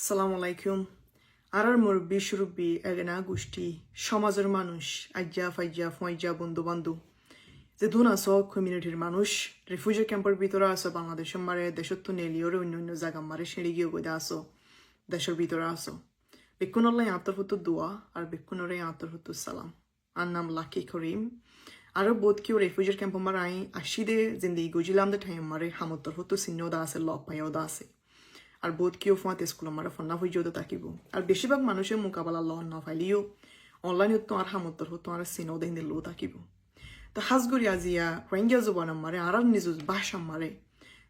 সালাম আলাইকুম আরার মুরব্বী সুরব্বী এগেনা গোষ্ঠী সমাজের মানুষ আজ্জা ফাইজা ফয়জা বন্ধু বান্ধব যে ধুন আছো কমিউনিটির মানুষ রিফিউজি ক্যাম্পের ভিতরে আছো বাংলাদেশের মারে দেশের তো নেলিওরে অন্য অন্য জায়গা মারে সিঁড়ি গিয়ে গোদা আছো দেশের ভিতরে আছো বেকুনল্লাই আতর হতো দোয়া আর বেকুনরে আতর হতো সালাম আর নাম লাকি করিম আরো বোধ কেউ রেফিউজির ক্যাম্প মার আই আসি দে জিন্দি গুজিলাম দে ঠাই মারে হামতর হতো সিন্য দা আছে লপ পাইও দা আছে আর বোধ কেউ ফাঁতে স্কুল আমার ফন্না হইজও তাকিব আর বেশিরভাগ মানুষের মোকাবেলা লন না ফাইলিও অনলাইন হতো আর হামতর হতো আর সিনো দেন দিল তাকিব তো হাজগুড়ি আজিয়া রোহিঙ্গা জবান আমারে আর নিজ ভাষা মারে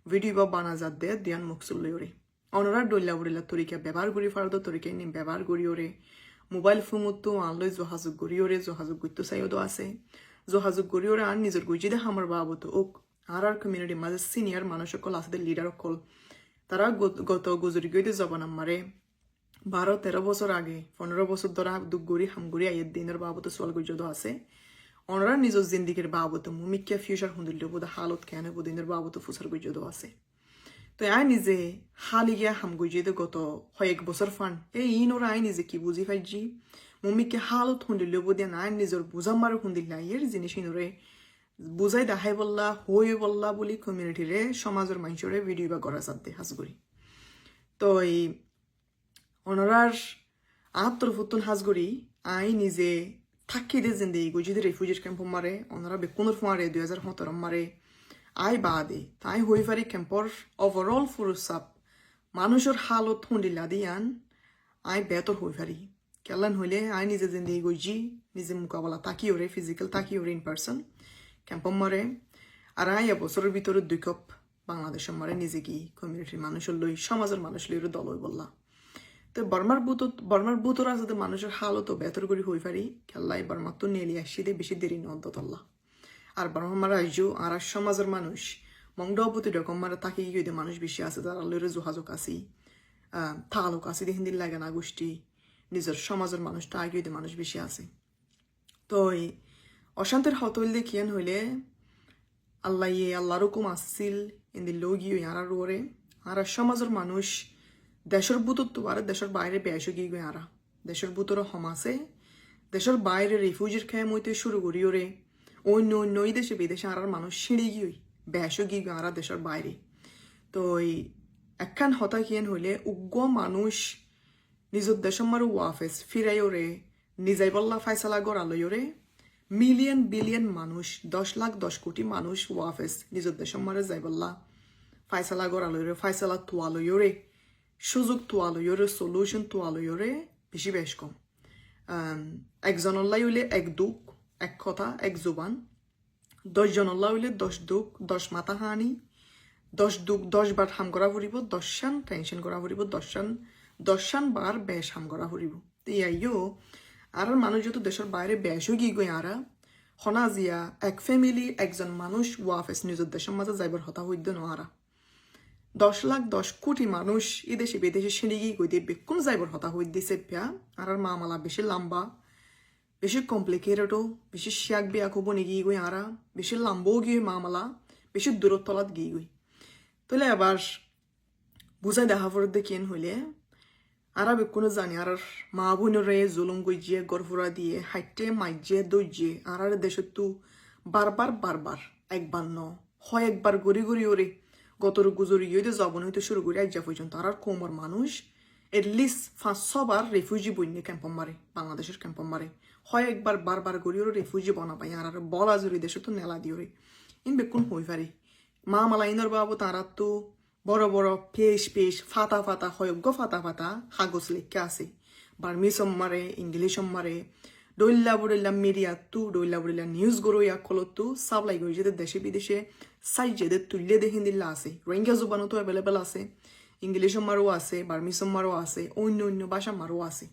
ভিডিও বা বানা যাত দে দিয়ান মুখসুল্লে অনরার ডল্লা উড়িলা তরিকা ব্যবহার করি ফারদ তরিকা নি ব্যবহার করি ওরে মোবাইল ফোন তো আনলই যোগাযোগ করি ওরে যোগাযোগ করতে চাইও আছে যোগাযোগ করি ওরে আর নিজের গুজিদে হামার বাবতো ওক আর কমিউনিটির মাঝে সিনিয়র মানুষ সকল আছে লিডার সকল তারা গত গুজরি গইতে জবান আমারে 12-13 বছর আগে 15 বছর ধরে দুগুড়ি হামগুড়ি আইয়ের দিনের বাবত সোয়াল গুজদ আছে ওনারা নিজের জিন্দিগির বাবত মুমিকা ফিউচার হুন্দিল বোধ হালত কেন বুদিনের বাবত ফুসার গুজদ আছে তো আই নিজে হালি গিয়া হামগুজিদ গত কয়েক বছর ফান ইন ওরা আই নিজে কি বুঝি পাইজি মুমিকে হালত হুন্দিল বোদিয়া আই নিজের বুঝামার হুন্দিল আইয়ের জিনিস ইনরে বুঝাই দেখাই বললা হয়ে বললা বলি কমিউনিটিরে সমাজের মানুষরে ভিডিও বা করা সাথে হাজগুড়ি তো এই ওনারার আত্মর ফুতুন হাজগুড়ি আই নিজে থাকি দে জিন্দি গুজিদের রেফিউজির ক্যাম্প মারে ওনারা বেকুনের মারে 2017 মারে আই বাদে তাই হই পারি ক্যাম্পর ওভারঅল ফুরুসাপ মানুষের হালত হুন্ডিলা দিয়ান আই বেতর হই পারি কেলান হইলে আই নিজে জিন্দি গুজি নিজে মোকাবেলা তাকি ওরে ফিজিক্যাল তাকি ওরে ইন পার্সন ক্যাম্পম মারে আর আই বছরের ভিতরে 2 কাপ বাংলাদেশের মারে নিজে কি কমিউনিটির মানুষের লই সমাজের মানুষ লই দল হই বললা তো বর্মার বুতর আছে মানুষের হালতো বেতর করি হই পারি খেলাই বর্মার তো নেলি আসি দে বেশি দেরি নন্ততল্লা আর বর্মার রাজ্য আর সমাজের মানুষ মংডবতী রকম মারা তাকে গিয়ে মানুষ বেশি আছে যারা লইরে যোগাযোগ আসি থালোক আসি দিয়ে হিন্দির লাগে না গোষ্ঠী নিজের সমাজের মানুষটা আগে মানুষ বেশি আছে তো অশান্তির হতইল দেখিয়ান হইলে আল্লাহর হুকুম আসছিল ইন্দি লগিও ইয়ারা রোরে আর সমাজের মানুষ দেশের বুতর তো আর দেশের বাইরে বেশ গিয়ে গিয়ে আরা দেশের বুতর হমাসে দেশের বাইরে রিফিউজির খেয়ে মইতে শুরু করি ওরে অন্য অন্য দেশে বিদেশে আর মানুষ সিঁড়ি গিয়ে বেশ গিয়ে গিয়ে আরা দেশের বাইরে তো একখান হতা কিয়ান হইলে উগ্র মানুষ নিজের দেশের মারু ওয়াফেস ফিরাই ওরে নিজাই বল্লা ফাইসালা গড়ালই ওরে মিলিয়ন বিলিয়ন মানুষ 10 লাখ 10 কোটি মানুষ ওয়াফেস নিজের দেশের মারে যাই বল্লা ফাইসালা গড়ালইরে ফাইসালা তোয়ালইরে সুযোগ তোয়ালইরে সলিউশন তোয়ালইরে বেশি বেশ কম একজনল্লাই হইলে এক দুঃখ এক কথা এক জুবান 10 জনল্লা হইলে 10 দুঃখ 10 মাথা হানি 10 দুঃখ 10 বার হাম করা ফুরিব 10 শান টেনশন করা ফুরিব 10 শান বার বেশ হাম করা ফুরিব ইয়াইও আর মানুষ যত দেশের বাইরে বেশও গিয়ে গই আরা হনা জিয়া এক ফ্যামিলি একজন মানুষ ওয়াফেস নিজের দেশের মাঝে যাইবার হতা হইদ নোয়ারা 10 লাখ 10 কোটি মানুষ এই দেশে বিদেশে সিঁড়ি গিয়ে গই দিয়ে বেকুন যাইবার হতা হইদ দিছে প্যা আর মামালা বেশি লম্বা বেশি কমপ্লিকেটেডও বেশি শিয়াক বিয়া খবনি গিয়ে গই আরা বেশি লম্বও গিয়ে মামালা বেশি দূরতলাত গিয়ে গই তাহলে আবার বুঝাই দেখা পর দেখিয়েন হইলে আর বেকুনো জানি আর মা বোনরে জুলুম গইজিয়ে গরফুরা দিয়ে হাইটে মাইজিয়ে দইজিয়ে আর দেশত তো বারবার একবার ন হয় একবার গড়ি গড়ি ওরে গতর গুজরি ইয়ে জবন হইতে শুরু করি আজ পর্যন্ত আর কোমর মানুষ এটলিস্ট 500 বার রেফিউজি বইনে ক্যাম্প মারে বাংলাদেশের ক্যাম্প মারে হয় একবার বারবার গড়ি ওরে রেফিউজি বনা পাই আর বলা জুড়ি দেশে তো নেলা দিয়ে ওরে ইন বেকুন হই পারে মা মালা ইনর বাবু তারা তো বড় বড় পেশ ফাতা হয়জ্ঞ ফাতা হাগজ লেখা আছে বার্মিসম মারে ইংলিশম মারে ডইল্লা বুড়িল্লা মিডিয়া তু ডইল্লা বুড়িল্লা নিউজ গরো ইয়া কলত তু সাপ্লাই করি যেদের দেশে বিদেশে সাইজেদের তুললে দেখেন দিল্লা আছে রোহিঙ্গা জবানও তো অ্যাভেলেবেল আছে ইংলিশম মারও আছে বার্মিসম মারও আছে অন্য ভাষা মারও আছে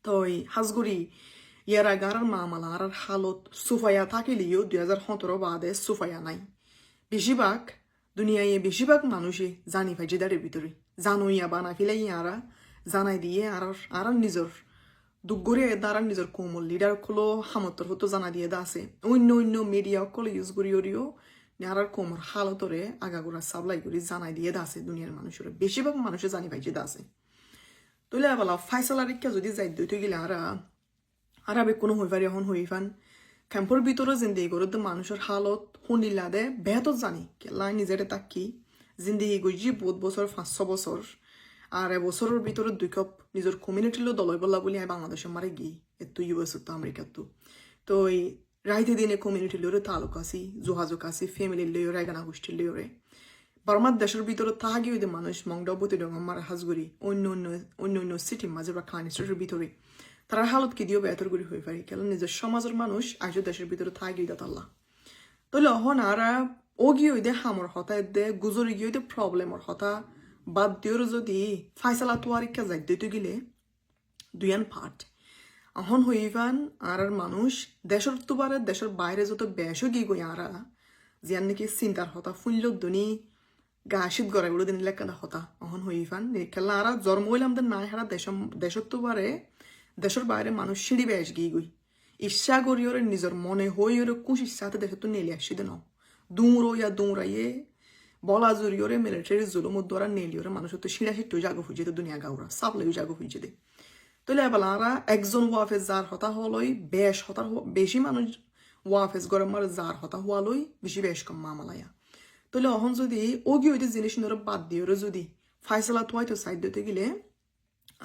তো এই হাজগুড়ি ইয়ারা গারার মামালা আর হালত সুফায়া থাকিলেও 2017 বাদে সুফায়া নাই বেশিরভাগ দুনিয়ায় বেশিরভাগ মানুষই জানি পাই যেদারের ভিতরে জানোইয়া বানা ফেলাই আরা জানাই দিয়ে আর নিজের দুগরে দ্বারা নিজের কোমল লিডার কলো হামতর হতো জানা দিয়ে দা আছে অন্য মিডিয়া কলো ইউজ করি ওরিও আর কোমর হালতরে আগাগোড়া সাপ্লাই করি জানাই দিয়ে দা আছে দুনিয়ার মানুষের বেশিরভাগ মানুষে জানি পাই যে দা আছে তইলে বলা ফাইসালা রিক্কা যদি যাই দইতে গেলে আর কোনো হই পারি এখন হই ফান ক্যাম্পর ভিতরে জিন্দিগি করে তো মানুষের হালত শুনিলা দে বেহতর জানি কেলা নিজেরে তাকি জিন্দিগি গজি বহুত বছর 5-6 বছর আর এবছরের ভিতরে 2 কাপ নিজের কমিউনিটিরও দলই বললা বলি আমি বাংলাদেশে মারে গিয়ে এত ইউএস তো আমেরিকার তো এই রাইতে দিনে কমিউনিটি লইরে তালুক আছি যোগাযোগ আছি ফ্যামিলির লইরে এগানা গোষ্ঠীর লইরে বারমার দেশের ভিতরে তাহাগি হইতে মানুষ মংডবতী ডং আমার হাজগুড়ি অন্য সিটি মাঝে বা খান স্টেটের ভিতরে তারা হালত কি দিও বেতর গুড়ি হয়ে পারি কেন নিজের সমাজের মানুষ আজ দেশের ভিতরে থাকি দাতাল্লা তাহলে অহন আর ও গিয়ে দে হামর হতা দে গুজরি গিয়ে দে প্রবলেমর হতা বাদ দিওর যদি ফাইসালা তোয়ারিকা যাই দিতে গেলে দুইয়ান পার্ট অহন হইবান আর মানুষ দেশের তোবারে দেশের বাইরে যত বেশও গিয়ে গই আরা জিয়ান নাকি চিন্তার হতা ফুল্ল দুনি গাছিত গড়াইগুলো দিন লেখাটা হতা অহন হইবান খেলা আর জন্ম হইলাম দে নাই হারা দেশের তোবারে দেশের বাইরে মানুষ সিঁড়ি বেশ গিয়ে গই ইচ্ছা করি ওরে নিজের মনে হই ওরে কুশ ইচ্ছাতে দেশে তো নেলি আসি দে ন দৌড়াইয়ে বলা জুড়ি ওরে মিলিটারি জুলুম দ্বারা নেলি ওরে মানুষ তো সিঁড়া সিট্টু জাগো ফুঁজে দে দুনিয়া গাউরা সাপলেও জাগো ফুঁজে দে তাহলে এবার আরা একজন ওয়াফেজ যার হতা হলই বেশ হতার বেশি মানুষ ওয়াফেজ গরম মার যার হতা হওয়ালই বেশি বেশ কম মামালায়া তাহলে অহন যদি ও গিয়ে ওইটা জিনিস নিয়ে বাদ দিয়ে ওরা যদি ফাইসলা তোয়াই তো সাইড দিতে গেলে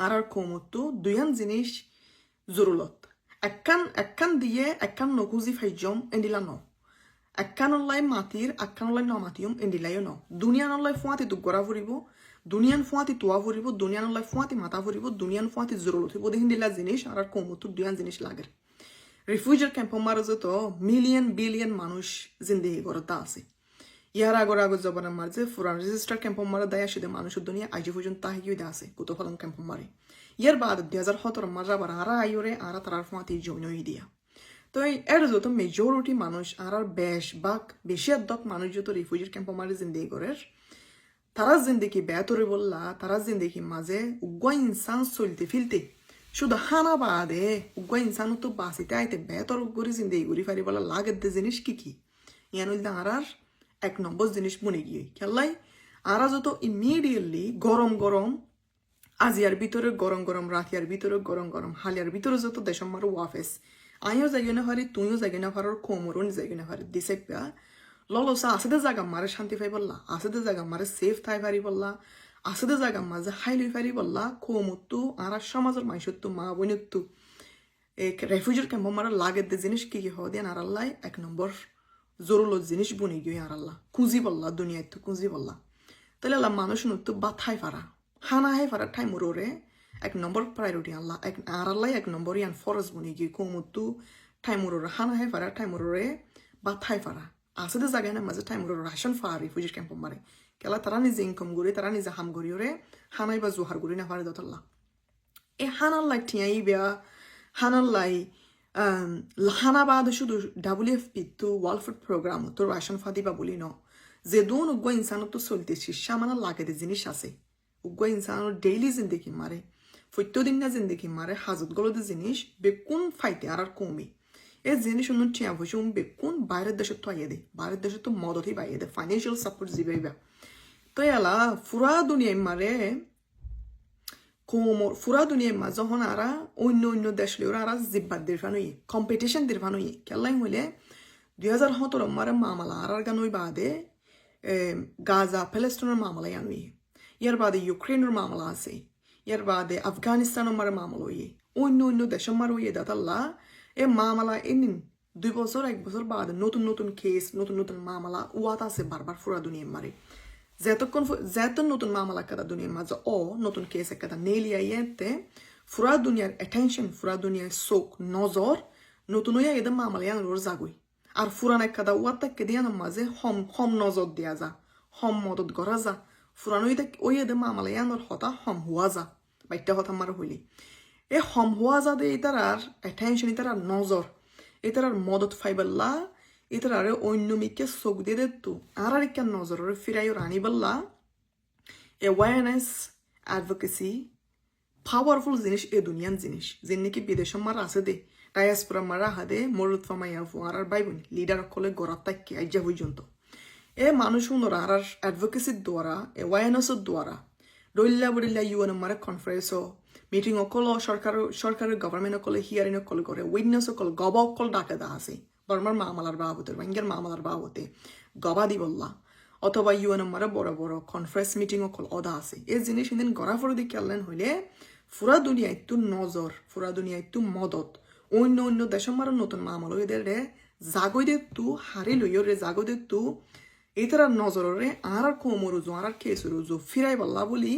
আর কমতো দুইয়ান জিনিস জরুরত একখান দিয়ে একখান নকুজি ফাইজম এন্ডিলা ন একখানলাই মাতির একখানলাই নমাতিয়ম এন্ডিলাইও ন দুনিয়ানলাই ফুয়াতি দুখ গড়া ফুরিব দুনিয়ান ফুয়াতি তোয়া ফুরিব দুনিয়ানলাই ফুয়াতি মাথা ফুরিব দুনিয়ান ফুয়াতি জরুরত হইব দেখিন দিলা জিনিস আর কমতো দুইয়ান জিনিস লাগে রিফিউজির ক্যাম্পের মাঝে তো বিলিয়ন মানুষ জিন্দিগি করতে আছে ইয়ার আগর জবানের মাঝে ফুরান রেজিস্টার ক্যাম্পের মারে দায় আসে মানুষের দুনিয়া আজ পর্যন্ত তাহিও দে আছে কত ফলন ক্যাম্পের মারে ইয়ার বাদ 2017 মাঝে আবার আরা আইরে আরা তারার ফাঁতি জইনই দিয়া তো এর যত মেজরিটি মানুষ আর বেশ বাক বেশি আদক মানুষ যত রিফিউজির ক্যাম্পের মারে জিন্দিগি করে তারা জিন্দিগি বেতরে বললা তারা জিন্দিগি মাঝে উগ্র ইনসান চলতে ফিলতে শুধু হানা বাদে উগ্র ইনসান তো বাঁচিতে আইতে বেতর করে জিন্দিগি ঘুরি ফারি বলা লাগের দে জিনিস কি ইয়ান হইলে আর 1 নম্বর জিনিস মনে গিয়ে খেলাই আরা যত ইমিডিয়েটলি গরম আজিয়ার ভিতরে গরম রাতিয়ার ভিতরে গরম হালিয়ার ভিতরে যত দেশম মারো ওয়াফেস আইও যাই না পারি তুইও যাই না পারার কোমরও যাই না পারি দিছে ললসা আছে দে জায়গা মারে শান্তি পাই বললা আছে দে জায়গা মারে সেফ থাই পারি বললা আছে দে জায়গা মাঝে হাই লই পারি বললা কোমরতো আর সমাজের মানুষের তো মা বোনের তো এক রেফিউজির ক্যাম্প মারা লাগের দে জিনিস কি হওয়া দিয়ে আর আল্লাহ 1 নম্বর জরুরত জিনিস বনে গিয়ে আর আল্লাহ খুঁজি বললা দুনিয়ায় তো খুঁজি বললা তাহলে আল্লাহ মানুষ নতো বা ঠাই ফারা হানা হাই ফারা ঠাই মোরে 1 নম্বর প্রায়োরিটি আল্লাহ আর আল্লাহ 1 নম্বর ইয়ান ফরজ বনে গিয়ে কোমতো ঠাই মোরে হানা হাই ফারা ঠাই মোরে বা ঠাই ফারা আছে দে জায়গায় না মাঝে ঠাই মোরে রাশন ফারা রিফিউজি ক্যাম্প মারে কেলা তারা নিজে ইনকাম করে তারা নিজে হাম করি ওরে হানাই বা জোহার করি না পারে দতল্লা এ হানাল্লাই ঠিয়াই বেয়া হানাল্লাই লাহানাবাদ শুধু WFP তো ওয়ার্ল্ড ফুড প্রোগ্রাম তো রাশন ফাদিবা বলি ন যে দোন উগ্র ইনসান তো চলতেছি সামানা লাগে জিনিস আছে উগ্র ইনসান ডেইলি জিন্দিগি মারে প্রত্যেকদিন না জিন্দিগি মারে হাজতগুলো জিনিস বেকুন ফাইতে আর কমে এই জিনিস অন্য টিয়া বসে বেকুন বাইরের দেশে তো আইয়ে দে বাইরের দেশে তো মদতই বাইয়ে দে ফাইন্যান্সিয়াল সাপোর্ট জিবাইবা তো এলা ফুরা দুনিয়ায় মারে কোমর ফুরা দুনিয়ার মাঝে যখন আরা অন্য দেশ লিওরা আরা জিব্বাত দিরফানুই কম্পিটিশন দিরফানুই কেলাই হইলে 2017 মারে মামলা আর গানুই বাদে গাজা প্যালেস্টাইনের মামলা আনুই ইয়ার বাদে ইউক্রেনের মামলা আছে ইয়ার বাদে আফগানিস্তানের মারে মামলা হইয়ে অন্য দেশের মার হইয়ে দাতাল্লা এ মামলা এনিন 2 বছর 1 বছর বাদে নতুন কেস নতুন মামলা ওয়াত আছে বারবার ফুরা দুনিয়ার মারে যেত নতুন মামলা কাদা দুনিয়ার মাঝে নতুন কেস কাদা নেলি আইতে ফুরা দুনিয়ার অ্যাটেনশন ফুরা দুনিয়ার চোখ নজর নতুন হইয়া এদের মামলা ইয়ানোর জাগুই আর ফুরান এক কাদা ওয়াত্তাকে দিয়ানোর মাঝে হম নজর দিয়া যা হম মদত করা যা ফুরান ওই এদের মামলা ইয়ানোর হতা হম হওয়া যা বাইটা কথা মার হইলি এ হম হওয়া যা দে এটার আর অ্যাটেনশন এটার আর নজর এটার আর মদত ফাইবাল্লা এটারে অন্য মিকে চোখ দিয়ে দিত আর একটা নজরের ফিরাইও রানি বললা অ্যাওয়ারনেস অ্যাডভোকেসি পাওয়ারফুল জিনিস এ দুনিয়ান জিনিস যে নাকি বিদেশের মারা আছে দে ডায়াসপোরা মারা হাদে মরুত ফামাইয়া ফুয়ার আর বাইবনি লিডার কলে গড়াত তাকে আইজা পর্যন্ত এ মানুষ আর অ্যাডভোকেসির দ্বারা অ্যাওয়ারনেসের দ্বারা রইল্লা বড়িল্লা ইউএন মারে কনফারেন্স মিটিং অকল সরকারের গভর্নমেন্ট অকলে হিয়ারিং অকল করে উইটনেস অকল গবা অকল ডাকে দা আছে বর্মার মামালার বাবতে বাঙ্গের মামালার বাবতে গবা দি বললা অথবা ইউএন মারে বড় বড় কনফারেন্স মিটিং অকল অদা আছে এই জিনিস সেদিন গড়া ফর দি কেলেন হইলে ফুরা দুনিয়া একটু নজর ফুরা দুনিয়া একটু মদত অন্য অন্য দেশের মারে নতুন মামাল এদের জাগৈ দে তু হারি লইয় রে জাগৈ দে তু এইতার নজরে আর কোমরুজু আর কেসুরুজু ফিরাই বললা বলি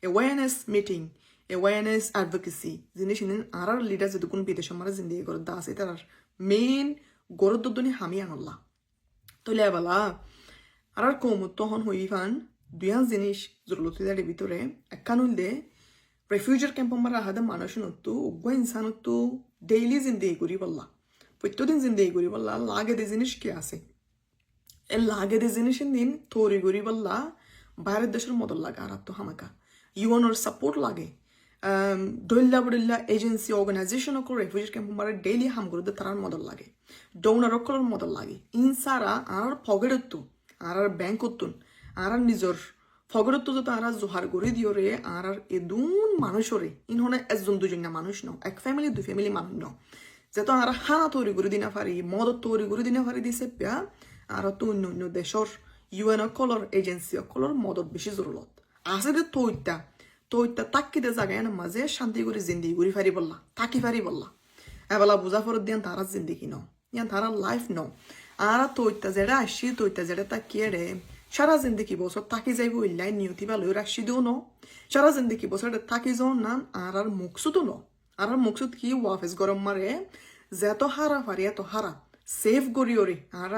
অ্যাওয়ারনেস মিটিং অ্যাওয়ারনেস অ্যাডভোকেসি জিনিস আর লিডার যেটুকুন বিদেশ আমার জিন্দিগি করে দা আছে তার মেইন গরদ্দনি হামি আনল্লা তৈলে বলা আর কোমর তখন হই ফান দুইহান জিনিস জরুরতের ভিতরে একখান হইলে রেফিউজার ক্যাম্প আমার আহাদা মানুষ নতু উগ্র ইনসানতু ডেইলি জিন্দিগি করি বললা প্রত্যেকদিন জিন্দিগি করি বললা লাগে দে জিনিস কি আছে এ লাগে দে জিনিস দিন তৈরি করি বললা বাইরের দেশের মদল লাগে আর তো হামাকা ইউএনর সাপোর্ট লাগে ডইল্লা বডিল্লা এজেন্সি অর্গানাইজেশন অকল রেফিউজি ক্যাম্প মারে ডেইলি হাম করে তারার মদল লাগে ডোনার অকলের মদল লাগে ইনসারা আর ফগেরত্তু আর ব্যাংক করতুন আর নিজর ফগেরত্তু যত আর জোহার করে দিও রে আর এদুন মানুষরে ইনহনে একজন দুজন না মানুষ ন এক ফ্যামিলি দুই ফ্যামিলি মানুষ ন যেত আর হানা তৈরি করে দিনা পারি মদত তৈরি করে দিনা পারি দিছে পেয়া আর তো অন্য অন্য দেশর ইউএন অকলর এজেন্সি অকলর মদত বেশি জরুরত আছে যে তৈতা তাক্কিতে জাগায় না মাঝে শান্তি করে জিন্দিগি ঘুরি ফারি বললা তাকি ফারি বললা এবেলা বুঝা ফরত দিয়ান তারা জিন্দিগি ন ইয়ান তারা লাইফ ন আর তৈতা যেটা আসছি তৈতা যেটা তাকিয়ে রে সারা জিন্দিগি বছর তাকি যাইব ইল্লাই নিয়তি বা লই রাখছি দিও ন সারা জিন্দিগি বছর তাকি যাও নান আর মুকসুদও ন আর মুকসুদ কি ওয়াফেস গরম মারে যেত হারা ফারি এত হারা সেফ গড়ি ওরে আর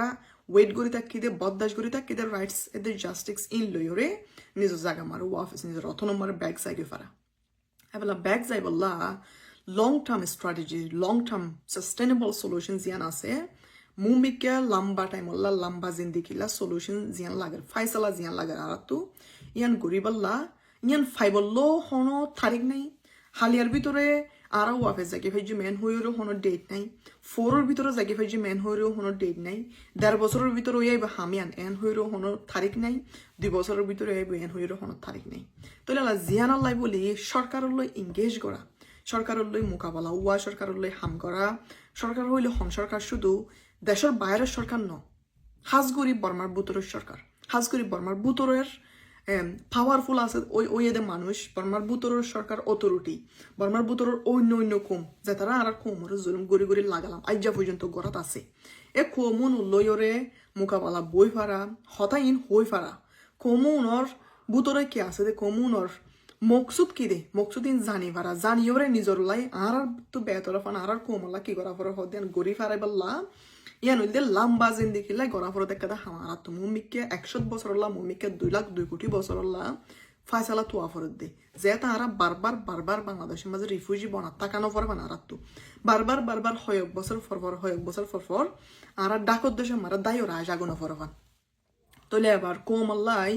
ওয়েট গড়ি তাকিদে বদদাস গড়ি তাকিদে রাইটস এদের জাস্টিস ইন লই ওরে নিজের জায়গা মারো ওয়াফেস নিজের অথনম্বর ব্যাগ যাইগে ফারা এবেলা ব্যাগ যাই বললা long term strategy long term sustainable solution জিয়ান আছে মুমিকে লম্বা টাইম ওল্লা লম্বা জিন্দিগিলা সলিউশন জিয়ান লাগার ফাইসালা জিয়ান লাগার আর তো ইয়ান গড়ি বললা ইয়ান ফাইবল্লো হনো তারিখ নাই হালিয়ার ভিতরে আর ওয়াফেস জাগি ফাইজি মেন হইরও হনো ডেট নাই ফোরের ভিতরে জাগি ফাইজি মেন হইরও হনো ডেট নাই 1.5 বছরের ভিতরে ওই আইবা হামিয়ান এন হইরও হনো তারিখ নাই 2 বছরের ভিতরে আইব এন হইরও হনো তারিখ নাই তাহলে আল্লাহ জিয়ান আল্লাহ বলি সরকারের লই এঙ্গেজ করা সরকারের লই মোকাবেলা ওয়া সরকারের লই হাম করা সরকার হইলে হন সরকার শুধু দেশের বাইরের সরকার ন হাজগুড়ি বর্মার বুতরের সরকার হাজগুড়ি বর্মার বুতরের পাওয়ারফুল আছে ওই এদের মানুষ বর্মার বুতরের সরকার অথরিটি বর্মার বুতরের অন্য কম যে তারা আর কমর জুলুম গড়ি গড়ি লাগালাম আজ্জা পর্যন্ত গড়াত আছে এ কমন লয়রে মোকাবেলা বই ফারা হতাইন হই ফারা কমুনর বুতরে কি আছে দে কমুনর মকসুদ কি দে মকসুদিন জানি ফারা জানিওরে নিজর লাই আর তো বেতর ফান আর কমলা কি করা ফর হদেন গড়ি ফারাই বললা ইয়ান হইলে লম্বা জিন্দিগি লাই গড়া ফর দেখা দা হামারা তো মুমিকে 100 বছর লা মুমিকে 2 লাখ 2 কোটি বছর লা ফাইসালা তো আফরত দে যে তারা বারবার বাংলাদেশের মাঝে রিফিউজি বনা তাকানো ফর বানারাত তো বারবার হয়ক বছর ফর আর ডাকত দেশে মারা দায়ও রাজ আগুন ফরবান তলে আবার কোমল্লাই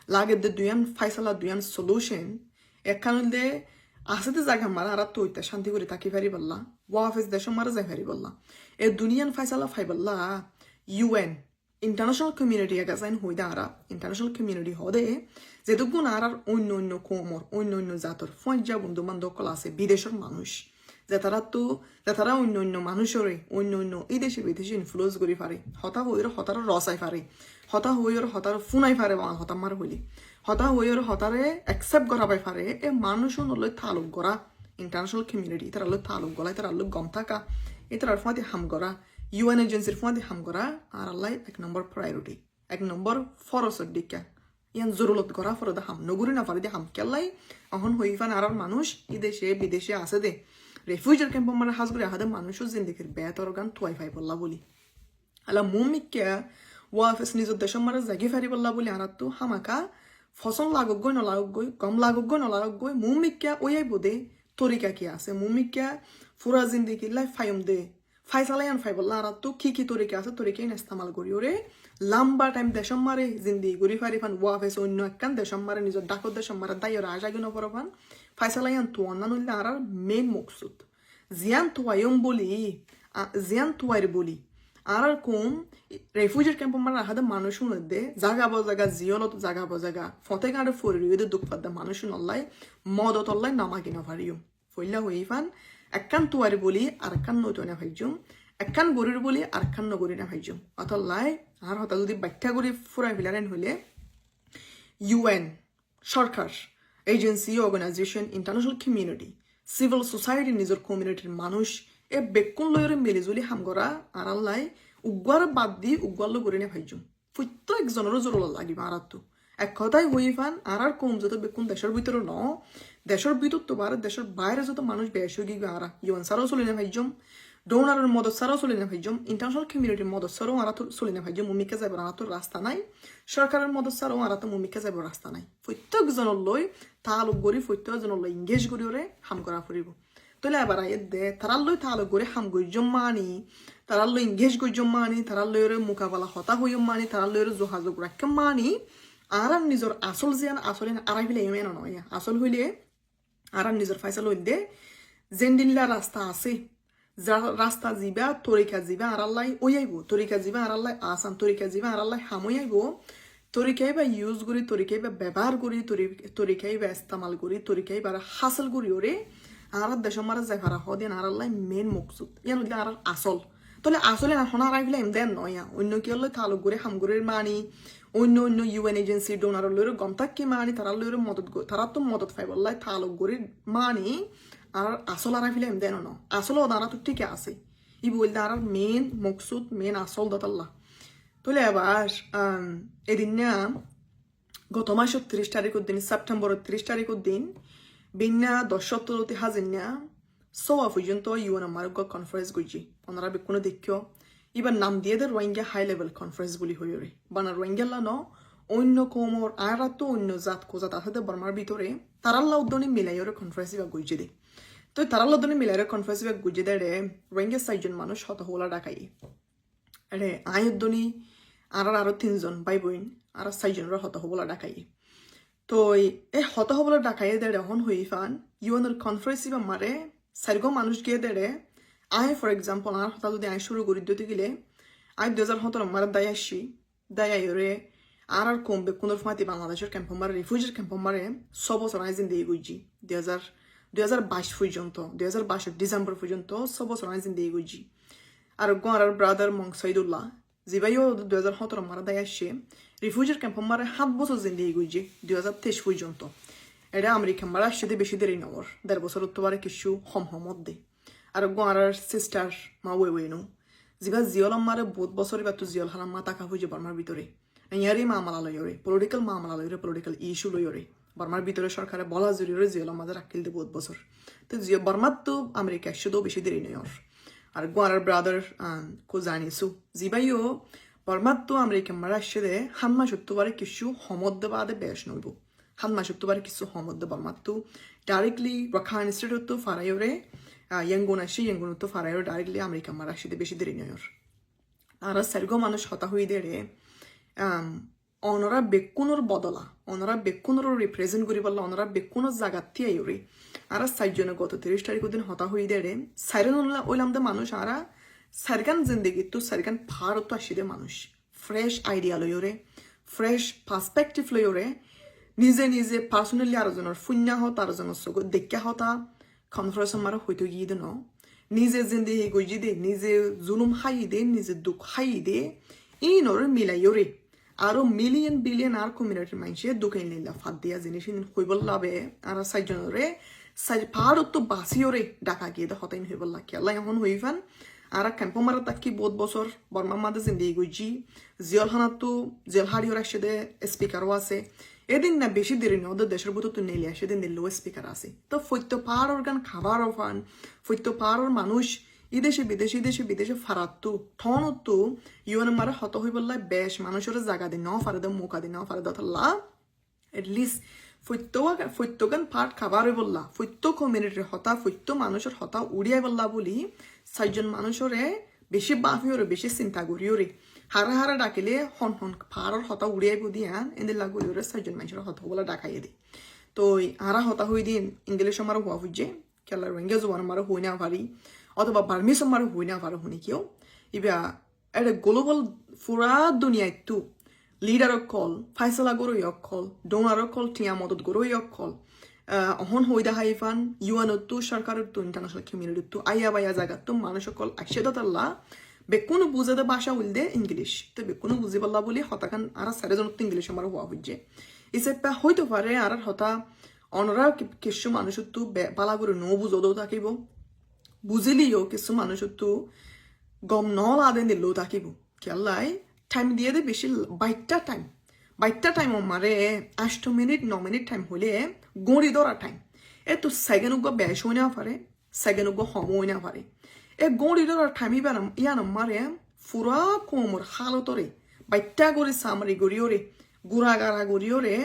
লাগে দে দুয়ান ফাইসালা দুয়ান সলিউশন একখানে আসতে জায়গা মারা আর তো শান্তি করে তাকি ফারি বললা ওয়াফেস দেশ মারা যাই ফারি বললা এ দুনিয়ান ফাইসালা ফাই বললা ইউএন ইন্টারন্যাশনাল কমিউনিটি এগাজাইন হইদা আর ইন্টারন্যাশনাল কমিউনিটি হদে যেটুকুন আর অন্য কোমর অন্য জাতর ফঞ্জা বন্ধু বান্ধব কলা আছে বিদেশের মানুষ যে তারা অন্য মানুষরে অন্য এই দেশে বিদেশে ইনফ্লুয়েন্স করি পারে হতা হইর হতার রসাই পারে হতা হইর হতার ফুনাই পারে হতার মার হইলে হতা হইর হতারে একসেপ্ট করা পাই পারে এ মানুষ নলয় তালুক করা ইন্টারন্যাশনাল কমিউনিটি তারা লোক তালুক গলায় তারা লোক গম থাকা এটার ফাঁদে হাম করা ইউএন এজেন্সির ফাঁদে হাম করা আর আল্লাহ 1 নম্বর প্রায়োরিটি 1 নম্বর ফরসর দিকা ইয়ান জরুরত করা ফরদা হাম নগরী না পারে দে হাম কেলাই অহন হইফান আর মানুষ এই দেশে বিদেশে আছে দে রেফিউজার ক্যাম্প আমার হাজগুড়ি আহাদের মানুষও জিন্দিগির বেতর গান তোয়াই ফাই বললা বলি আলা মুমিকে ওয়াফেস নিজের দেশ মারা জাগি ফারি বললা বলি আর তো হামাকা ফসল লাগক গই নলাগক গই কম লাগক গই নলাগক গই মুমিকে ওয়াই বোদে তরিকা কি আছে মুমিকে ফুরা জিন্দিগি লাই ফাইম দে ফাইসালায়ান ফাই বললা আর তো কি তরিকা আছে তরিকাই ইস্তেমাল করি ওরে লম্বা টাইম দেশম মারে জিন্দি গড়ি ফারি ফান ওয়াফেস অন্য একখান দেশম মারে নিজের ডাকত দেশম মারে দায় রাজাগি নপরফান ফাইসালায়ান তো অন্যান্য আর মেন মকসুদ জিয়ান তোয়াইম বলি জিয়ান তোয়াইর বলি আর কম রেফিউজির ক্যাম্প মারা হাতে মানুষ মধ্যে জাগা বজাগা জিয়লত জাগা বজাগা ফতে গাঁড়ে ফরিয়ে দুঃখ পাদ্দা মানুষ নল্লাই মদত অল্লাই নামা কিনা ফারিও ফইলা হই ফান একখান তুয়ারি বলি আর একখান নতুন ভাইজুম একখান গরির বলি আর একখান নগরী না ভাইজুম অতল্লাই আর হতা যদি ব্যাখ্যা করে ফুরাই ফেলারেন হইলে UN সরকার agency organisation international community civil society নিজের কমিউনিটির মানুষ এ বেকুন লয়রে মিলিজুলি হামগরা আর আল্লাহ উগুয়ার বাদ দি উগুয়ার লো গরি না ভাইজুম প্রত্যেক একজনেরও জোর লাগিব আর তো এক কথাই হই ফান আর কম যত বেকুন দেশের ভিতরে ন দেশের ভিতর তো বার দেশের বাইরে যত মানুষ বেশ হয়ে গিয়ে আর ইউএন সারও চলি না ভাইজুম ডোনারের মদত সারও চলি না ভাইজুম ইন্টারন্যাশনাল কমিউনিটির মদত সারও আর তো চলি না ভাইজুম মুমিকে যাবে আর তো রাস্তা নাই সরকারের মদত সারও আর তো মুমিকে যাবে রাস্তা নাই প্রত্যেকজনের লই তালুক গরি প্রত্যেকজনের লই ইংগেজ করি ওরে হাম করা ফুরিব তোলে এবার আইয়ে দে তারার লই তালুক গরি হাম গইজম মানি তারার লই ইংগেজ গইজম মানি তারার লই ওরে মোকাবেলা হতা হইম মানি তারার লই ওরে যোগাযোগ রাখকে মানি আর নিজের আসল জিয়ান আসলে আড়াই ফেলে এমেন নয় আসল হইলে আর নিজের ফাইসাল হইলে জেন্ডিল্লা রাস্তা আছে রাস্তা যাবা তরিকা যাবা আর আল্লাহ ওই আইব তরিকা যাবা আর আল্লাহ আসান তরিকা যাবা আর আল্লাহ হামই আইব তরিকাই বা ইউজ করি তরিকাই বা ব্যবহার করি তরিকাই বা ইস্তেমাল করি তরিকাই বা হাসল করি ওরে আর দেশ মারা জায়গা হদিন আর আল্লাহ মেন মকসুদ ইয়ান হইলে আর আসল তাহলে আসলে এখন আর আইলে এমদেন নয় অন্য কি হলে তালুক করে হামগুড়ির মানি অন্য অন্য UN এজেন্সি ডোনার লইরে গমতাক্কি মানি তারা লইরে মদত তারা তো মদত পাইব আল্লাহ তালুক গরির মানি আর আসল আর ফিলে এমদেন ন আসল ওদারা তো ঠিক আছে ই বলতে আর মেন মকসুদ মেন আসল দাতাল্লাহ তাহলে এবার এদিন না গত মাসের 30 তারিখের দিন সেপ্টেম্বরের 30 তারিখের দিন বিনা 10 হাজির না সওয়া পর্যন্ত UN আমার কনফারেন্স করছি ওনারা কোনো দেখিও এবার নাম দিয়ে দেয় রোহিঙ্গা হাই লেভেল কনফারেন্স বলি হয়ে রে বানা রোহিঙ্গা ন অন্য কোমর আর তো অন্য জাত কোজাত আছে বর্মার ভিতরে তারাল্লা উদ্যনি মিলাই ওরে কনফারেন্স এবার গুজে দে তো তারাল্লা উদ্যনি মিলাই ওরে কনফারেন্স এবার গুজে দেয় রে রোহিঙ্গা 6 জন মানুষ হত হলা ডাকাই রে আই উদ্যনি আরো 3 জন ভাই বোন আর 6 জনের হত হবলা ডাকাই তো এই হত হবলা ডাকাই দেয় এখন হই ফান ইউএনের কনফারেন্স এবার মারে 4 মানুষ গিয়ে দেয় আই ফর এক্সাম্পল আর হঠাৎ যদি আই শুরু করি দিতে গেলে আই 2017 মারে দায় আসি দায় আইরে আর কম বেকুনের ফাঁতি বাংলাদেশের ক্যাম্প মারে রিফিউজির ক্যাম্প মারে 6 বছর আই জিন্দেগি গুজি 2022 পর্যন্ত 2022 ডিসেম্বর পর্যন্ত 6 বছর আই জিন্দেগি গুজি আর গোয়ার ব্রাদার মংসাইদুল্লাহ জিবাইও 2017 মারে দায় আসি রিফিউজির ক্যাম্প মারে 7 বছর জিন্দেগি গুজি 2023 পর্যন্ত এটা আমেরিকা মারা আসতে বেশি দেরি নগর 1.5 বছর উত্তরে কিছু হমহমত দে আর গোয়ার সিস্টার মা ওয়েনো জিবা জিয়ল আমারে বহুত বছর বা তো জিয়ল হালাম মা টাকা হয়ে বর্মার ভিতরে ইয়ারি মামলা লইরে পলিটিক্যাল মামলা লইরে পলিটিক্যাল ইস্যু লইরে বর্মার ভিতরে সরকারে বলা জরুরি জিয়ল আমাদের রাখিল দে বহুত বছর তো জিও বর্মার তো আমেরিকা আসতেও বেশি দেরি নয় আর গোয়ার ব্রাদার কো জানিসু জিবাইও বর্মার তো আমেরিকা মারা আসছে দে হাম্মা সত্যবারে কিছু হমদ্দবাদে বেশ নইব হাম্মা সত্যবারে কিছু হমদ্দ বর্মার তো ডাইরেক্টলি রাখাইন ইনস্টিটিউট তো ফারাইরে ইয়াঙ্গুন আসি ইয়াঙ্গুন তো ফারাইও ডাইরেক্টলি আমেরিকা মারা আসতে বেশি দেরি নয় আর 4 মানুষ হতা হয়ে দেড়ে অনরা বেকুনোর বদলা অনরা বেকুনোর রিপ্রেজেন্ট করি পারলে অনরা বেকুনোর জাগাতি আইরে আর 4 জনে গত 30 তারিখ দিন হতা হয়ে দেড়ে সাইরেন ওইলাম দে মানুষ আর সারগান জিন্দগি তো সারগান ভারত তো আসি দে মানুষ ফ্রেশ আইডিয়া লইরে ফ্রেশ পার্সপেক্টিভ লইরে নিজে নিজে পার্সোনালি আরজনের ফুন্যা হত আরজনের চকুত দেখা হতা কনফারেন্স মারা হইতো গিয়ে দেন নিজে জিন্দগি গজি দে নিজে জুলুম হাই দে নিজে দুঃখ হাই দে ইনর মিলাইরে আরো মিলিয়ন বিলিয়ন আর কমিউনিটির মানুষে দুঃখ নিলা ফাঁদ দিয়া জিনিস হইবল লাভে আর 4 জনরে ভারত তো বাসিওরে ডাকা গিয়ে দে হতাইন হইবল লাগে আল্লাহ এখন হইফান আর ক্যাম্প মারা তাকি বহুত বছর বর্মা মাদে জিন্দগি গজি জিয়ল হানা তো জেল হারিওর আসে দে স্পিকারও আছে এদিন না বেশি দেরি না ওদের দেশের ভিতর তো নেলে আসে দিন নিলেও স্পিকার আছে তো ফৈত্য পাহাড় গান খাবার ফান ফৈত্য পাহাড়ের মানুষ ইদেশে বিদেশে ফারাতো ঠনতো ইউএন মারা হত হই বললাই বেশ মানুষের জায়গা দিন নাও ফারে দাও মুখা দিন নাও ফারে দাও তাল্লা এটলিস্ট ফৈত্য গান পাট খাবার বললা ফৈত্য কমিউনিটির হতা ফৈত্য মানুষের হতা উড়িয়াই বললা বলি 4 জন মানুষরে বেশি বাফিওরে বেশি চিন্তা করিওরে হারা হারা ডাকিলে হন ফাড়র হতা উড়িয়াই বুদিয়ান এদের লাগু ইউরে 4 জন মানুষের হতা বলা ডাকাইয়ে দি তো হারা হতা হই দিন ইংলিশ আমার হওয়া বুঝছে কেলা রোহিঙ্গা জোয়ান আমার হই না পারি অথবা বার্মিস আমার হই না পারো শুনি কেউ ইবা এটা গ্লোবাল ফুরা দুনিয়ায় তো লিডারক কল ফাইসলা গরই অকল ডোনারক কল টিয়া মদত গরই অকল অহন হইদা হাইফান ইউএনতো সরকারের তো ইন্টারন্যাশনাল কমিউনিটি তো আইয়া বাইয়া জায়গা তো মানুষ কল আইসেদাতাল্লা বেকুনো বুঝাতে ভাষা উলদে ইংলিশ তো বেকুনো বুঝি পাল্লা বলি হতাকান আর সারেজন তো ইংলিশ আমার হওয়া হইছে ইসেপা হইতে পারে আর হতা অনরা কিছু মানুষ তো পালা করে নো বুঝোদও থাকিব বুঝিলিও কিছু মানুষ তো গম নল আদে নিলেও থাকিব কেলাই টাইম দিয়ে দে বেশি বাইটটা টাইম মারে 8 মিনিট 9 মিনিট টাইম হলে গড়ি ধরা টাইম তো সেকেন্ড বেশ হই না পারে সেকেন্ড হম হই না পারে গড়ি ধরার টাইম ইয়ান মারে ফুরা কোমর হালতরে বাইটটা করে সামরি গড়িওরে গুড়াগাড়া গড়িওরে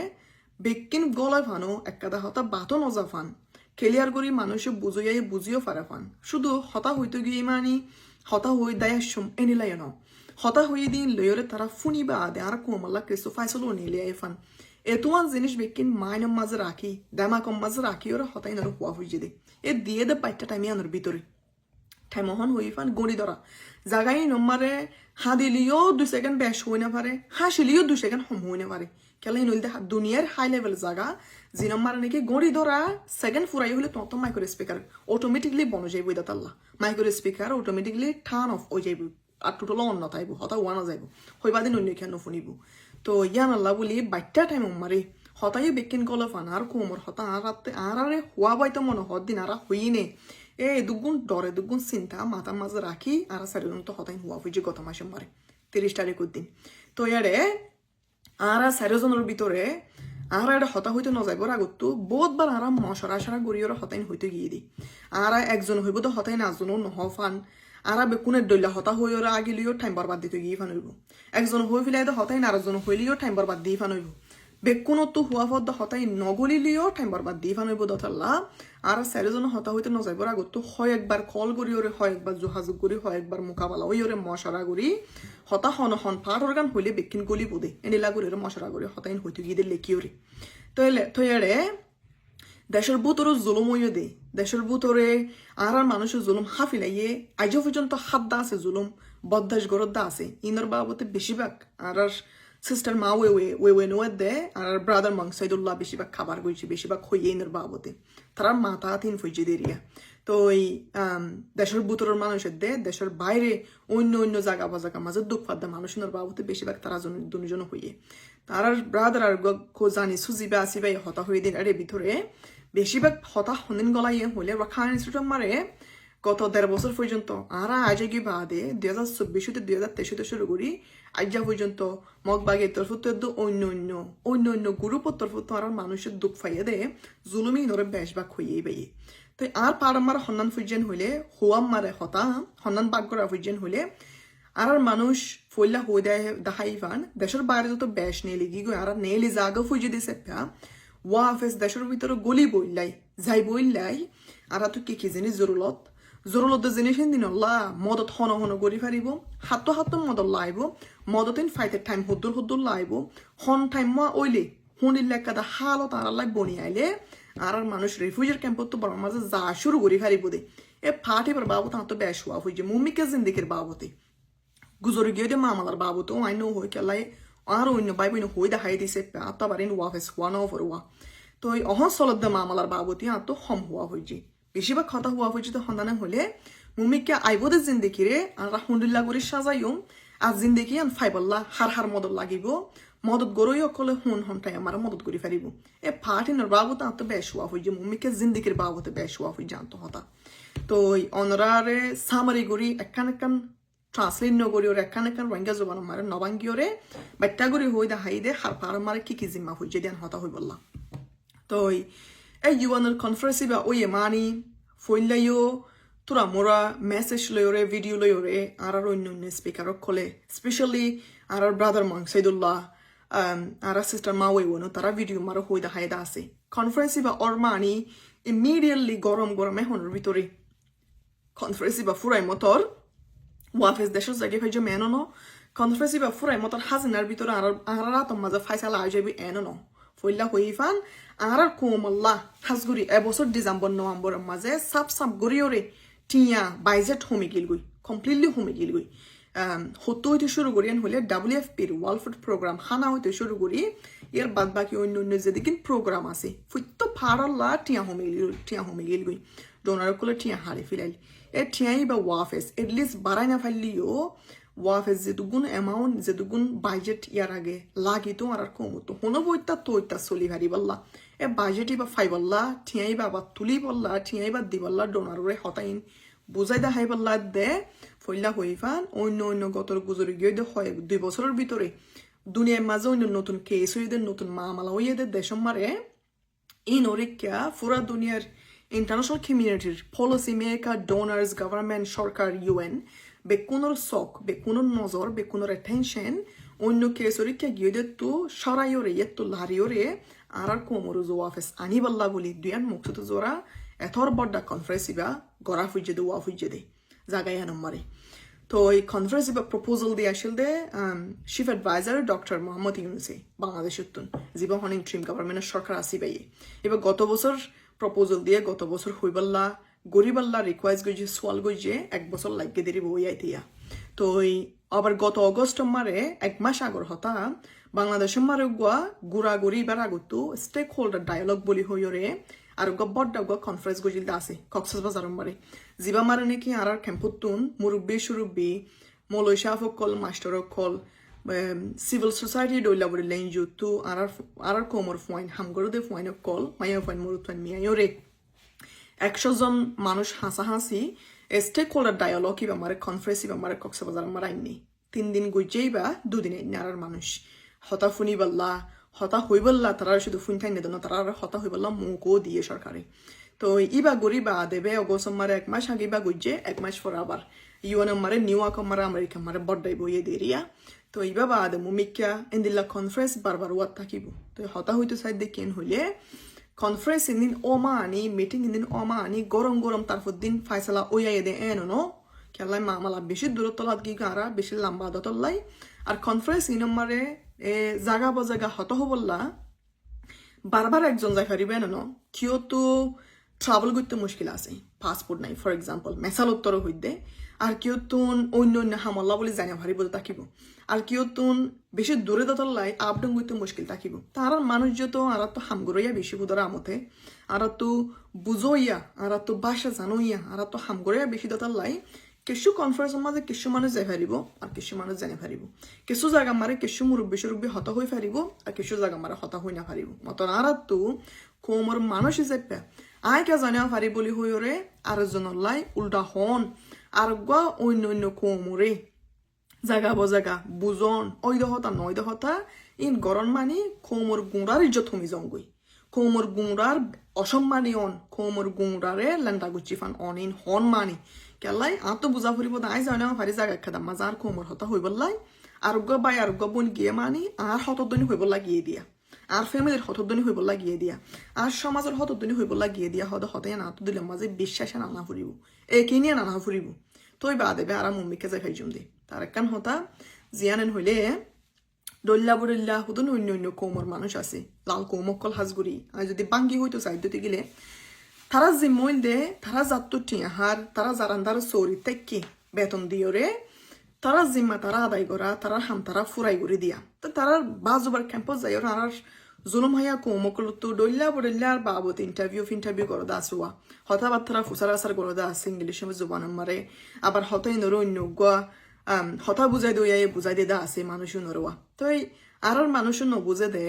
বেকিন গলায় ফানো একটা হতা বাতো নজা ফান ক্লিয়ার করি মানুষে বুঝিও পারে ফান শুধু হতা হইতে গিয়ে মানি হতা হই দায়াসম এনিলাই ন হতা হয়ে দিন লয়রে তারা ফুনিবা আদে আর কোমল্লা ক্রিস্টো ফাইসল নিলে ফান এতুয়ান জিনিস বেকিন মাইনম মাঝে রাখি দামাকম মাঝে রাখি ওরা হতাই নর হওয়া হয়ে দে দিয়ে দে বাইটটা টাইম আনোর ভিতরে টাইম হন হই ফান গড়ি ধরা জাগাই নম্বরে হাদিলিও 2 সেকেন্ড বেশ হই না পারে হাসিলিও 2 সেকেন্ড হম হই না পারে কেলাই নইলে দুনিয়ার হাই লেভেল জায়গা যে নম্বর নাকি গড়ি ধরা সেকেন্ড ফুরাই হলে তত মাইক্রো স্পিকার অটোমেটিকলি বন যাইব দাতাল্লা micro speaker automatically turn off হয়ে যাইব আর টোটাল অন নথাইব হতা ওয়ানা যাইব হইবাদে নইলে কেন শুনিব তো ইয়ান আল্লাহ বলি বাইটটা টাইম মারে হতাই বেকিন কল ফান আর কোমর হতা আর আরে হওয়া বাইতো মনে হত দিন আর হইনে দুগুণ ডরে দুগুণ চিন্তা মাথার মাঝে রাখি আর সারিজন তো হতাই হওয়া হয়েছে গত মাসে মারে 30 তারিখের দিন তো ইয়ারে আর চাৰিজনৰ ভিতরে আর এটা হতা হইতে নযাইব আগত তো বহুতবার আর মশরা সারা গড়িওর হতাইন হইতে গিয়ে দি আর একজন হইব তো হতাই নাজনও নহফান আর বেকুনের দৈলা হতা হই ওরা আগিলিও টাইম বরবাদ দিতে গিয়ে ফান হইব একজন হই ফেলাই তো হতাই আরেকজন হইলিও টাইম বরবাদ দিয়ে ফান হইব বেকুনত তো হুয়া ফদ হতাই নগলিলিও টাইম বরবাদ দিয়ে ফান হইব দতাল্লা আর চাৰিজন হতা হইতে নযাইব আগত তো হয় একবার কল করি ওরে হয় একবার যোগাযোগ করি হয় একবার মোকাবেলা ওই ওরে মশরা করি হতা হন পাট অর্গান হইলে বেকিন গলি বোধে এনিলা করে মশরা করে হতাইন হইতে গিয়ে লেখিওরে তৈয়ারে দেশের বুতরও জুলুম হইয়ে দে দেশের বুতরে আর মানুষের জুলুম হাফিলাইয়ে আজও পর্যন্ত হাত দা আছে জুলুম বদাস গরদ দা আছে ইনর বাবতে বেশিরভাগ আর সিস্টার মা ওয়ে নোয়ে দে আর ব্রাদার মাংসাইদুল্লাহ বেশিরভাগ খাবার গইছে বেশিরভাগ হইয়ে ইনর বাবতে তারা মাথা তিন ফইজে দেরিয়া তো এই দেশের বুতরের মানুষের দে দেশের বাইরে অন্য জায়গা বাজাগা মাঝে দুঃখ ফাদ্দা মানুষের বাবতে বেশিরভাগ তারা দুজন হইয়ে তার ব্রাদার আর জানি সুজিবা আসিবাই হতা হয়ে দিন আরে ভিতরে বেশিরভাগ হতা হনিন গলাইয়ে হইলে রাখা ইনস্টিটিউট মারে গত 1.5 বছর পর্যন্ত আর আজে কি বাদে 2024 থেকে 2023 শুরু করি আজ পর্যন্ত মগবাগের তরফত অন্য গ্রুপের তরফত আর মানুষের দুঃখ ফাইয়ে দে জুলুমি নরে বেশবাগ হইয়ে বাইয়ে তো আর পারমার হন্নান ফুজেন হইলে হোয়াম মারে হতা হন্নান বাগ করা ফুজেন হইলে আর মানুষ ফইলা হয়ে দেয় দেখাই ফান দেশের বাইরে তো বেশ নেলি গি গো আর নেলি জাগা ফুজে দিছে ওয়াফেস দেশের ভিতরে গলি বইলাই যাই বইলাই আর তো কি জিনিস জরুরত জিনিস দিন মদত হন করি ফারিব হাত মদত লাইব মদতিন ফাইটের টাইম হুদ্দুর লাইব হন টাইম ওইলে হুনিলে কাদা হালত আর লাই বনি আইলে আর মানুষ রেফিউজির ক্যাম্পত তো বড় মাঝে যা শুরু করি ফারিব দে ফাট এবার বাবু তা তো বেশ হওয়া হয়েছে মুমিকে জিন্দিগির বাবতে গুজরে গিয়ে দে মামালার বাবতো আইন হই কেলাই আর অন্য বাই বইন হই দেখাই দিছে আত্মা বারিন ওয়াফেস হওয়া ন ফরওয়া তো এই অহসলত দে মামালার বাবতি আর তো হম হওয়া হয়েছে বেশিরভাগ কথা হওয়া হয়েছে তো সন্ধানে হলে মুমিকে আইবদে জিন্দিগিরে আর আলহামদুলিল্লাহ করে সাজাইম আর জিন্দিগি আন ফাইবল্লা হার মদত লাগিব মদত গরই অকলে হনটাই আমার মদত করি ফারিব ফাটিনের বাবতে আর তো বেশ হওয়া হয়েছে মুমিকে জিন্দিগির বাবতে বেশ হওয়া হয়ে জানতো হতা তো এই অনরারে সামারি গড়ি একান ট্রান্সলেট নগরি ওর একান রোহিঙ্গা জবান মারে নবাঙ্গিওরে বাট্টা গড়ি হই দেখাই দে হার পার মারে কি জিম্মা হয়েছে দেন হতা হই বললা তো এই ইউএনের কনফারেন্সে বা ওই মানি ফইলাইও তোরা মোরা মেসেজ লইরে ভিডিও লইরে আর অন্য স্পিকারক খোলে স্পেশালি আর ব্রাদার মাংসাইদুল্লাহ আর সিস্টার মা ওইনো তারা ভিডিও মারো হই দেখাই দা আছে কনফারেন্সে বা ওর মানি ইমিডিয়েটলি গরম এখনের ভিতরে কনফারেন্সে বা ফুরাই মতর ওয়াফেস দেশের জায়গায় ফাইজ মেনো ন কনফারেন্সে বা ফুরাই মতর হাজিনার ভিতরে আর রাতম মাঝে ফাইসালা আই যাবি এনো ন ফইলা হইফান আর কোমল্লা হাজগুড়ি এবছর ডিসেম্বর নভেম্বরের মাঝে সাপ গড়িওরে টিয়া বাইজেট হোমে গিলগুই কমপ্লিটলি হোমে গিলগুই হতো হইতে শুরু করি হলে WFPর ওয়ার্ল্ড ফুড প্রোগ্রাম হানা হইতে শুরু করি এর বাদ বাকি অন্য অন্য যেদিন প্রোগ্রাম আছে ফুটতো ফাড়াল্লা টিয়া হোমে গেল গই ডোনার কোলে টিয়া হারে ফিলাইল এর টিয়াই বা ওয়াফেস এটলিস্ট বাড়াই না ফাইলিও ওয়াফেস যেটুকুন অ্যামাউন্ট যেটুকুন বাজেট ইয়ার আগে লাগিতো আর কমতো হনো বইতা তৈতা চলি ভারি বললা এ বাজেটই বা ফাইবল্লা টিয়াই বা আবার তুলি বললা টিয়াই বা দিবল্লা ডোনারে হতাইন বুঝাই দা হাই বললা দে ফইলা হইফান অন্য অন্য গতর গুজরে গিয়ে দে হয় 2 বছরের ভিতরে দুনিয়ার মাঝে অন্য নতুন কেস হইদের নতুন মামলা হইয়েদের দেশম মারে in Orikia, Fura Duniyar international communityর policy maker, donors, government, Sarkar, UN, বেকুনোর শখ, বেকুনোর নজর, বেকুনোর attention, অন্য কেস Orikia গিয়ে তো সরাইওরে, তো লারিওরে, আর কোমর জোয়াফেস আনিবাল্লা বলি দুয়ান মুক্ত জোরা, এথর বড্ডা কনফারেন্স ইবা, গড়া ফুইজে দে, ওয়া ফুইজে দে, জাগাই হানম মারে। তো এই কনফারেন্স ইবা প্রপোজাল দিয়ে আসল দে চিফ অ্যাডভাইজার ডক্টর মোহাম্মদ ইউনুসে বাংলাদেশের তুন জীবা হন ইন্ট্রিম গভর্নমেন্টের সরকার আসি বাইয়ে এবার গত বছর প্রপোজাল দিয়ে গত বছর হইবাল্লা গরিবাল্লা রিকোয়াইজ গইছে সোয়াল গইছে 1 বছর লাগিয়ে দেরি বই আইতিয়া তো আবার গত অগস্ট মারে 1 মাস আগর হতা বাংলাদেশের মারে গুয়া গুড়া গড়ি এবার আগতো স্টেক হোল্ডার ডায়ালগ বলি হইরে আর বড্ডা কনফারেন্স গজিল আছে কক্সবাজার মারে জিবা মারে নাকি আর ক্যাম্পুতুন মুরব্বী সুরব্বী মলয়শা ফকল মাস্টার কল সিভিল সোসাইটি ডইলা বলে লেন জুতু আর কোমর ফাইন হামগর দে ফাইন কল মাইয়া ফাইন মুরুত ফাইন মিয়াইরে 100 জন মানুষ হাসাহাসি স্টেক হোল্ডার ডায়ালগ ইবা মারে কনফারেন্স ইবা মারে কক্সবাজার মারাইনি 3 দিন গইজেই বা 2 দিন আর মানুষ হতা ফুনি বললা হতা হইবল্লা তারা শুধু ফুন থাই নেদন তারা হতা হইবল্লা মুখও দিয়ে সরকারে তো ইবা গরিবা দেবে অগস্ট মারে 1 মাস আগে বা গুজে 1 মাস পর আবার ইউএন মারে নিউইয়র্ক মারে আমেরিকা মারে বড়াই বইয়ে দেরিয়া তো ইবা বাদে মুমিকা ইন্দিল্লা কনফারেন্স বারবার ওয়াত থাকিব তো হতা হইতো সাইড দে কেন হইলে কনফারেন্স ইনদিন ওমা আনি মিটিং ইনদিন ওমা আনি গরম গরম তারপর দিন ফাইসালা ওয়াই দে এনো খেলাই মামালা বেশি দূরত্ব লাগ কি গারা বেশি লম্বা দতলাই আর কনফারেন্স ইনমারে জাগা বজাগা হত হবল্লা বারবার একজন যাই পারিবে না কিয় তো ট্রাভেল করতে মুশকিল আছে পাসপোর্ট নাই ফর এক্সাম্পল মেসাল উত্তর হইতে আর কিয় তুন অন্য অন্য হামল্লা বলে জানা ভারি বলে থাকিব আর কিয় তুন বেশি দূরে দতলাই আপডাউন করতে মুশকিল থাকিব তার মানুষ যত আর তো হামগরইয়া বেশি বুধরা আমতে আর তো বুঝইয়া আর তো ভাষা জানইয়া আর তো হামগরইয়া বেশি দতলাই কিছু কনফারেন্সের মাঝে কিছু মানুষ যাই পারিব আর কিছু মানুষ জানি পারিব কিছু জায়গা মারে কিছু মুরব্বী সুরব্বী হতা হয়ে পারিব আর কিছু জায়গা মারে হতা হই না পারিব মতন আর তো কোমর মানুষ হিসেবে আয় কে জানিয়া পারি বলি হইরে আর জনলাই উল্টা হন আর গা অন্য অন্য কোমরে জায়গা বজাগা বুজন ওই দহতা নয় দহতা ইন গরম মানি কোমর গুঁড়ার ইজ্জত হমি জঙ্গই কোমর গুঁড়ার অসম্মানী অন কোমর গুঁড়ারে লেন্দা গুচি ফান অন ইন হন মানি কেলাই আতো বুঝা ফুরিব আই জানা ফারি জায়গা খেদা মাজার কোমর হতা হইবল্লাই আরোগ্য বাই আরোগ্য বোন গিয়ে মানি আর হতদনি হইব লাগিয়ে দিয়া আর ফ্যামিলির হতদনি হইব লাগিয়ে দিয়া আর সমাজের হতদনি হইব লাগিয়ে দিয়া হদ হতে না তো দিলে মাঝে বিশ্বাসে নানা ফুরিব একে নিয়ে নানা ফুরিব তোই বা দেবে আর মম্মিকে যাই খাই জমদি তার একখান হতা জিয়ানেন হইলে ডল্লা বডল্লা হুদন অন্য অন্য কোমর মানুষ আছে লাল কোমকল হাজগুড়ি আর যদি বাঙ্গি হইতো সাইডতে গেলে তারা জিম্মইল দে তারা যাত্তু টিয়াহার তারা জারান্দার চৌরি তেকি বেতন দিয়রে তারা জিম্মা তারা আদায় করা তারা হাম তারা ফুরাই করে দিয়া তো তারা বাজুবার ক্যাম্পাস যাই আর জুলুম হাইয়া কোমকল তো ডল্লা বডল্লা আর বাবত ইন্টারভিউ করো দা আসুয়া হঠাৎ তারা ফুসার আসার করো দা আছে ইংলিশে জবান মারে আবার হতাই নর অন্য গুয়া হতা বুঝাই দইয়াই বুঝাই দে দা আছে মানুষও নরোয়া তো আর মানুষও নবুঝে দে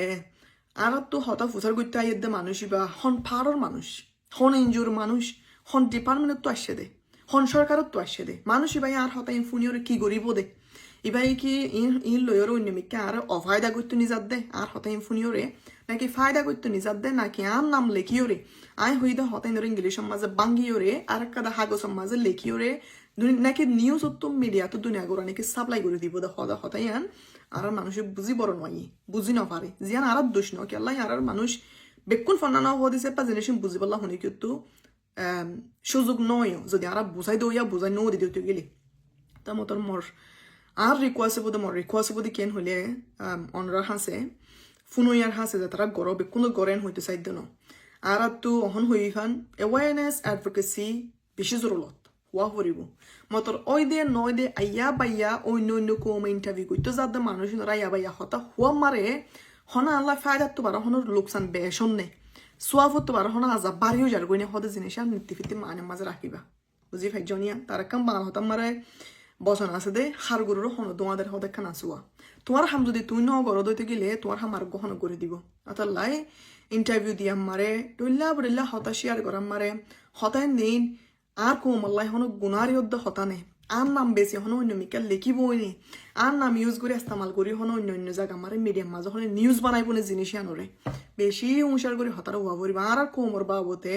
আর তো হতা ফুসার করতে আইয়ের দে মানুষই বা হন ফারর মানুষ হন এনজিওর মানুষ হন ডিপার্টমেন্টের তো আসছে দে হন সরকারত তো আসছে দে মানুষ ইবাই আর হতা ইনফুনিয়র কি গরিব দে ইবাই কি ইন লয়র অন্যমিকে আর অফায়দা করতে নিজাত দে আর হতা ইনফুনিয়রে নাকি ফায়দা করতে নিজাত দে নাকি আর নাম লেখিওরে আই হই দে হতা ইনর ইংলিশের মাঝে বাঙ্গিওরে আর একটা হাগসের মাঝে লেখিওরে নাকি নিউজ তো মিডিয়া তো দুনিয়া গোড়া নাকি সাপ্লাই করে দিব দে হদা হতাই আন আর মানুষ বুঝি বড় নয় বুঝি না পারে জিয়ান আর দোষ ন কি আল্লাহ আর মানুষ বেকুন ফন্না হওয়া দিছে পা জিনিস বুঝি পারলা শুনি কিন্তু সুযোগ নয় যদি আর বুঝাই দইয়া বুঝাই নৌ দিতে গেলে তা মতন মোর আর রিকোয়েস্ট বোধ মোর রিকোয়েস্ট বোধ কেন হইলে অনরা হাসে ফুনইয়ার হাসে যে তারা গড় বেকুন গড়েন হইতে চাইদ ন আর তো অহন হই ফান অ্যাওয়ারনেস অ্যাডভোকেসি বেশি জরুরত হুয়া ফুরিব মতর ওই দে নয় দে আইয়া বাইয়া অন্য কমে ইন্টারভিউ করতে যাতে মানুষ আইয়া বাইয়া হতা হুয়া মারে হনা আল্লাহ ফায়দা তো পারা হনোর লোকসান বেশন নে সোয়াফত তো পারা হনা আজা বাড়িও যার গইনে হতে জিনিস আর নীতি ফিতি মানে মাঝে রাখিবা বুঝি ফাইজনিয়া তারা কাম বাংলা হতাম মারে বচন আছে দে হার গরুরও হন তোমাদের হতে খান আসুয়া তোমার হাম যদি তুই ন গরদ হইতে গেলে তোমার হাম আর গহন করে দিব আতাল্লাই ইন্টারভিউ দিয়াম মারে ডল্লা বডল্লা হতা শেয়ার করাম মারে হতায় নেই আর কম আল্লাহ হন গুনারি অদ্দ হতানে আর নাম বেশি হন অন্য মিকাল লিখিবই নি আর নাম ইউজ করে ইস্তেমাল করি হন অন্য জায়গা মারে মিডিয়াম মাঝে হন নিউজ বানাইব না জিনিস আনরে বেশি হুঁশিয়ার করে হতার হওয়া পড়িব আর কোমর বাবতে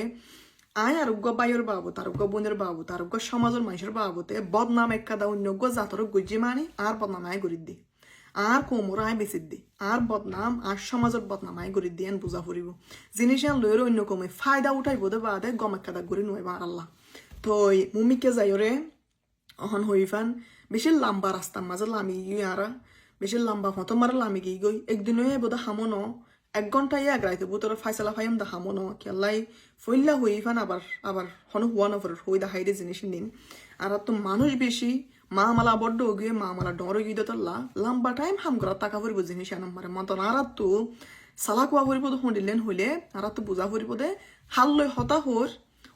আয় আরোগ্য বাইর বাবত আরোগ্য বোনের বাবত আরোগ্য সমাজের মানুষের বাবতে বদনাম একাদা অন্য জাতর গজ্জি মানি আর বদনাম আয় গরিব দি আর কোমর আয় বেশি দি আর বদনাম আর সমাজের বদনাম আয় গরিব দিয়ে বুঝা ফুরিব জিনিস আন লয়ের অন্য কমে ফায়দা উঠাইব দে বাদে গম একাদা গরি নয় আর আল্লাহ তো মুমিকে যাইরে অহন হইফান বেশি লম্বা রাস্তার মাঝে লামি গিয়ে আর বেশি লম্বা হতো মারা লামি গিয়ে গই একদিনও বোধ হামনো 1 ঘন্টা এক রাইতে বুতর ফাইসলা ফাইম দা হামনো কেলাই ফইল্লা হইফান আবার হন হুয়া নফর হই দা হাইরে জিনিস নিন আর তো মানুষ বেশি মা মালা বড্ড গিয়ে মা মালা ডর গিয়ে দতল্লা লম্বা টাইম হাম করা টাকা ভরিব জিনিস আনাম মারে মতন আর তো সালা কুয়া ভরিব হন্ডিলেন হইলে আর তো বুঝা ভরিব দে হাল লই হতা হর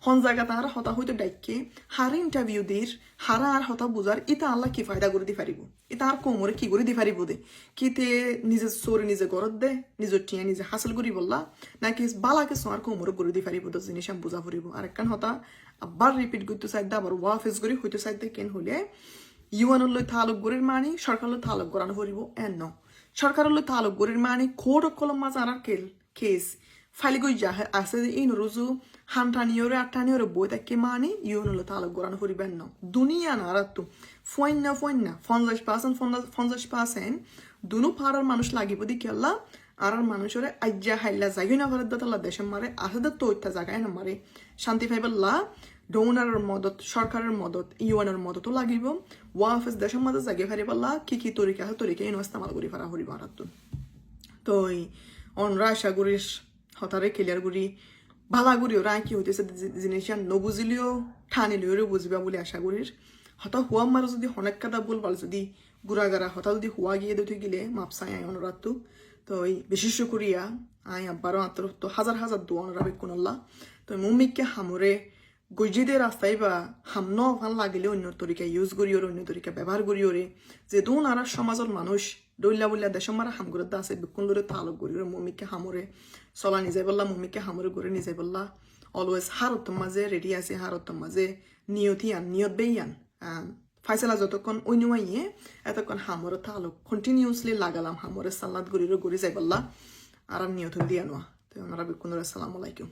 হন জায়গা তাহার হতা হইতে ডাইকে হার ইন্টারভিউ দির হারা আর হতা বুঝার ইতা আল্লাহ কি ফায়দা করে দি পারিব ইতা আর কোমরে কি করে দি পারিব দে কিতে নিজে চোরে নিজে গরত দে নিজের টিয়া নিজে হাসিল করি বললা নাকি বালাকে সোয়ার কোমরে করে দি পারিব তো জিনিস আমি বুঝা ফুরিব আর একখান হতা আবার রিপিট করতে চাইদে আবার ওয়াফেস করি হইতে চাইদে কেন হলে ইউএনএর লই তালুক গরির মানি সরকার লই তালুক গরানো ফুরিব এন ন সরকারের লই তালুক গরির মানি কোড কলম মাছ আর কেস ফাইলি গই যা আছে এই নরুজু হানটানিওরে আটানিওরে বই তাকে মানি ইউনলো তাহলে গোরানো ফুরিবেন না দুনিয়া না আর তো ফোন না 50% দুনো পাড়ার মানুষ লাগিব দি কেলা আর মানুষের আজ্জা হাইলা যাই না ভারত দাতালা দেশের মারে আসাদের তো ওইটা জায়গায় না মারে শান্তি পাইবাল্লা ডোনারের মদত সরকারের মদত ইউএনের মদতও লাগিব ওয়াফেস দেশের মাঝে জাগিয়ে ফারিবাল্লা কি তরিকা আছে তরিকা এই ইস্তেমাল করি ফারা হরিব আর তো অনরা আশা করিস হতারে ক্লিয়ার করি ভালা করি ওরা কি হইতেছে জিনিস নবুঝিলেও ঠানিলেও বুঝবা বলে আশা করিস হতা হুয়া মার যদি অনেক কাদা বলবার যদি গুড়াগাড়া হতা যদি হুয়া গিয়ে দিতে গেলে মাপসাই আয় অনুরাত তো ওই বিশেষ করিয়া আয় আব্বারও আত্ম তো হাজার দোয়া অনুরাবে কোনল্লা তো মুমিককে হামরে গজিদের রাস্তায় বা হামন ভাল লাগিলে অন্য তরিকা ইউজ করি ওর অন্য তরিকা ব্যবহার করি ওরে যে দোন আর সমাজের মানুষ দৈল্লা বললা দেশম মারা হামগুরত আছে বিকুন ধরে তালক করি ওরে মমিকে হামরে চলা নিজে বললা মমিকে হামরে করে নিজে বললা অলওয়েজ হারতম মাঝে রেডি আছে হারতম মাঝে নিয়ত বেয়ান ফাইসলা যতক্ষণ অন্যমাইয়ে এতক্ষণ হামরে তালক কন্টিনিউসলি লাগালাম হামরে সাল্লাদ গড়ি যাই বললা আর নিয়ত দিয়া নোয়া তো আমরা বিকুন ধরে আসসালামু আলাইকুম